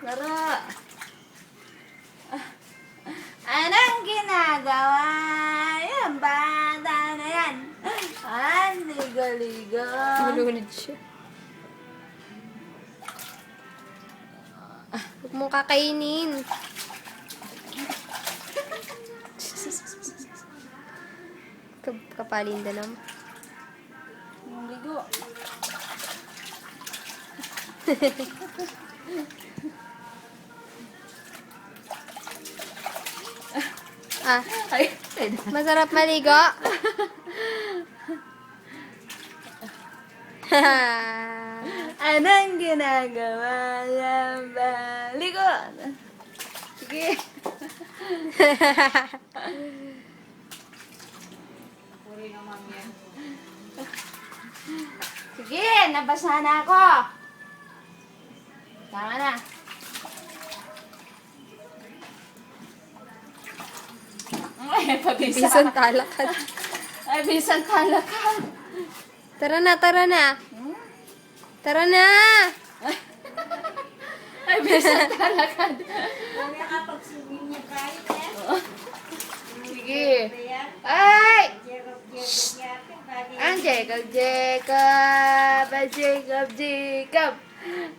Laro. Anong ginagawa? Yung bata na yan. Ligo-ligo. Malunod siya. Huwag mong kakainin. Kapalinda naman. Yung ligo. Ah, Ay, masarap maligo. anong ginagawa? Yung ligo. Sige. Sige, nabasa na ako. Tama na. Ay, pabisa. Bisan talakad. Ay, bisan talakad. Tara na, tara na. Tara na. Ay, bisan talakad. Sige. Ay! Ang Jacob.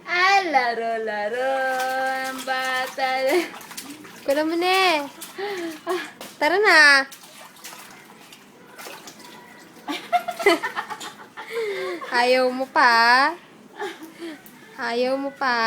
Ay, laro-laro. Ang bata. Kula mo na eh. Tara na. Ayaw mo pa. Ayaw mo pa.